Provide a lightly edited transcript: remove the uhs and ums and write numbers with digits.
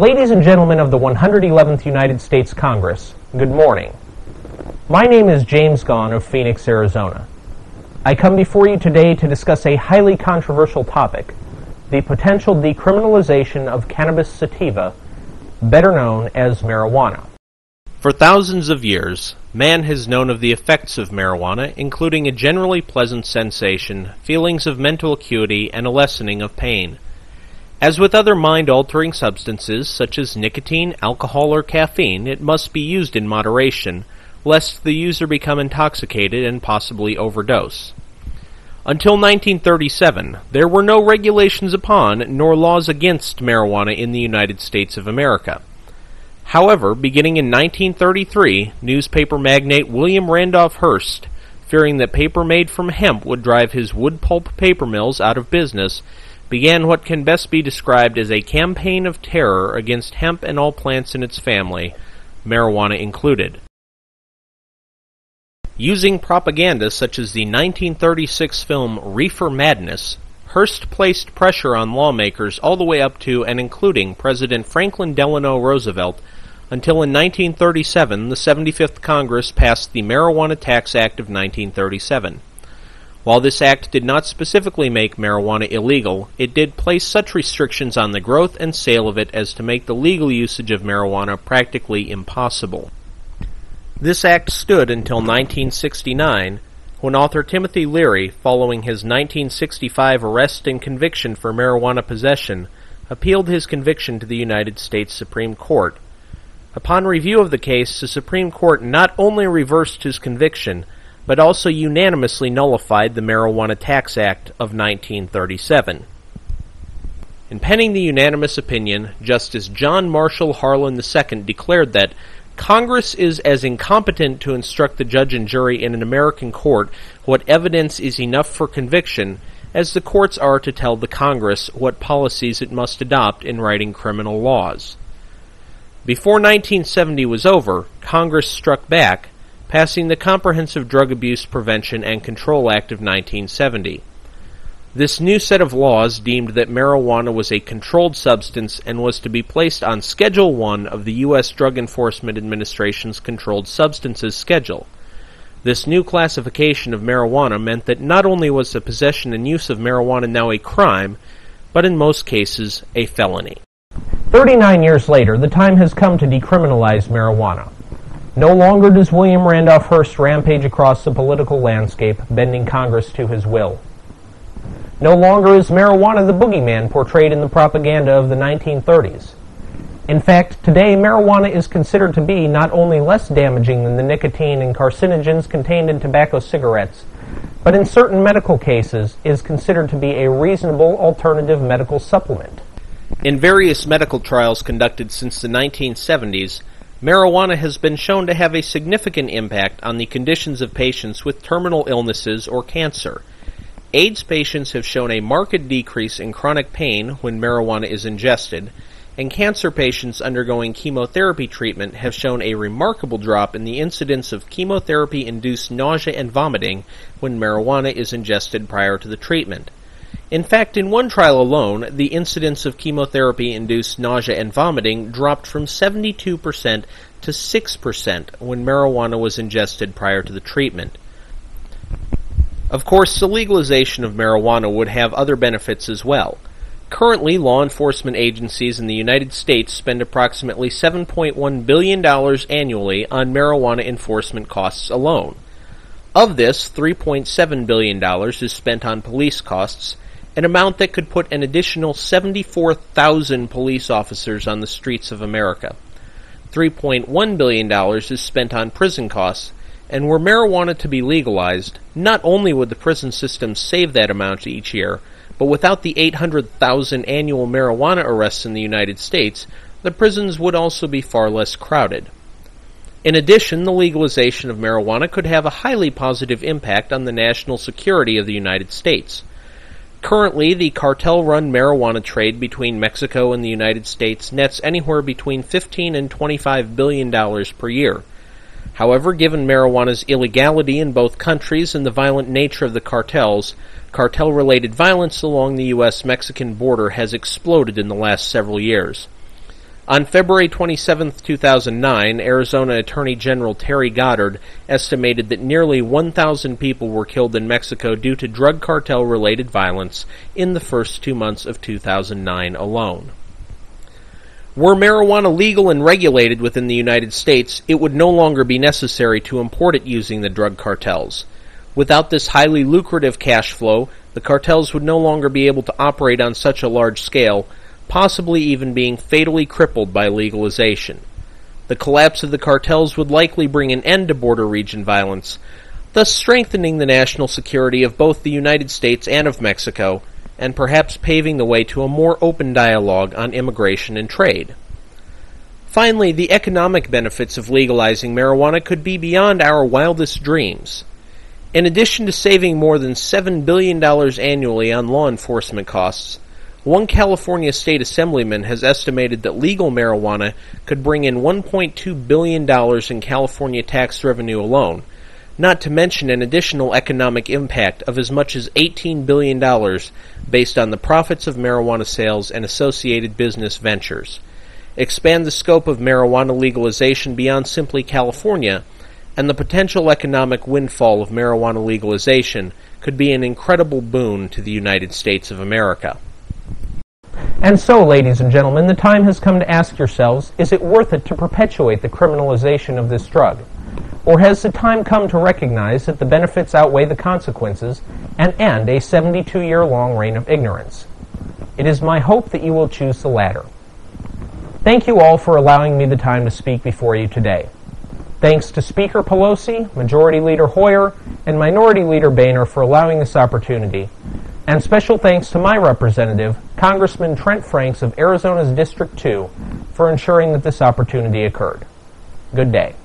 Ladies and gentlemen of the 111th United States Congress, good morning. My name is James Gawne of Phoenix, Arizona. I come before you today to discuss a highly controversial topic, the potential decriminalization of cannabis sativa, better known as marijuana. For thousands of years, man has known of the effects of marijuana, including a generally pleasant sensation, feelings of mental acuity, and a lessening of pain. As with other mind-altering substances, such as nicotine, alcohol, or caffeine, it must be used in moderation, lest the user become intoxicated and possibly overdose. Until 1937, there were no regulations upon nor laws against marijuana in the United States of America. However, beginning in 1933, newspaper magnate William Randolph Hearst, fearing that paper made from hemp would drive his wood pulp paper mills out of business, began what can best be described as a campaign of terror against hemp and all plants in its family, marijuana included. Using propaganda such as the 1936 film Reefer Madness, Hearst placed pressure on lawmakers all the way up to and including President Franklin Delano Roosevelt until in 1937 the 75th Congress passed the Marijuana Tax Act of 1937. While this act did not specifically make marijuana illegal, it did place such restrictions on the growth and sale of it as to make the legal usage of marijuana practically impossible. This act stood until 1969, when author Timothy Leary, following his 1965 arrest and conviction for marijuana possession, appealed his conviction to the United States Supreme Court. Upon review of the case, the Supreme Court not only reversed his conviction, but also unanimously nullified the Marijuana Tax Act of 1937. In penning the unanimous opinion, Justice John Marshall Harlan II declared that Congress is as incompetent to instruct the judge and jury in an American court what evidence is enough for conviction as the courts are to tell the Congress what policies it must adopt in writing criminal laws. Before 1970 was over, Congress struck back, passing the Comprehensive Drug Abuse Prevention and Control Act of 1970. This new set of laws deemed that marijuana was a controlled substance and was to be placed on Schedule I of the U.S. Drug Enforcement Administration's Controlled Substances Schedule. This new classification of marijuana meant that not only was the possession and use of marijuana now a crime, but in most cases a felony. 39 years later, the time has come to decriminalize marijuana. No longer does William Randolph Hearst rampage across the political landscape, bending Congress to his will. No longer is marijuana the boogeyman portrayed in the propaganda of the 1930s. In fact, today marijuana is considered to be not only less damaging than the nicotine and carcinogens contained in tobacco cigarettes, but in certain medical cases is considered to be a reasonable alternative medical supplement. In various medical trials conducted since the 1970s, marijuana has been shown to have a significant impact on the conditions of patients with terminal illnesses or cancer. AIDS patients have shown a marked decrease in chronic pain when marijuana is ingested, and cancer patients undergoing chemotherapy treatment have shown a remarkable drop in the incidence of chemotherapy-induced nausea and vomiting when marijuana is ingested prior to the treatment. In fact, in one trial alone, the incidence of chemotherapy-induced nausea and vomiting dropped from 72% to 6% when marijuana was ingested prior to the treatment. Of course, the legalization of marijuana would have other benefits as well. Currently, law enforcement agencies in the United States spend approximately $7.1 billion annually on marijuana enforcement costs alone. Of this, $3.7 billion is spent on police costs, an amount that could put an additional 74,000 police officers on the streets of America. $3.1 billion is spent on prison costs, and were marijuana to be legalized, not only would the prison system save that amount each year, but without the 800,000 annual marijuana arrests in the United States, the prisons would also be far less crowded. In addition, the legalization of marijuana could have a highly positive impact on the national security of the United States. Currently, the cartel-run marijuana trade between Mexico and the United States nets anywhere between $15 and $25 billion per year. However, given marijuana's illegality in both countries and the violent nature of the cartels, cartel-related violence along the U.S.-Mexican border has exploded in the last several years. On February 27, 2009, Arizona Attorney General Terry Goddard estimated that nearly 1,000 people were killed in Mexico due to drug cartel-related violence in the first 2 months of 2009 alone. Were marijuana legal and regulated within the United States, it would no longer be necessary to import it using the drug cartels. Without this highly lucrative cash flow, the cartels would no longer be able to operate on such a large scale, possibly even being fatally crippled by legalization. The collapse of the cartels would likely bring an end to border region violence, thus strengthening the national security of both the United States and of Mexico, and perhaps paving the way to a more open dialogue on immigration and trade. Finally, the economic benefits of legalizing marijuana could be beyond our wildest dreams. In addition to saving more than $7 billion annually on law enforcement costs, one California state assemblyman has estimated that legal marijuana could bring in $1.2 billion in California tax revenue alone, not to mention an additional economic impact of as much as $18 billion based on the profits of marijuana sales and associated business ventures. Expand the scope of marijuana legalization beyond simply California, and the potential economic windfall of marijuana legalization could be an incredible boon to the United States of America. And so, ladies and gentlemen, the time has come to ask yourselves, is it worth it to perpetuate the criminalization of this drug? Or has the time come to recognize that the benefits outweigh the consequences and end a 72-year-long reign of ignorance? It is my hope that you will choose the latter. Thank you all for allowing me the time to speak before you today. Thanks to Speaker Pelosi, Majority Leader Hoyer, and Minority Leader Boehner for allowing this opportunity. And special thanks to my representative, Congressman Trent Franks of Arizona's District 2, for ensuring that this opportunity occurred. Good day.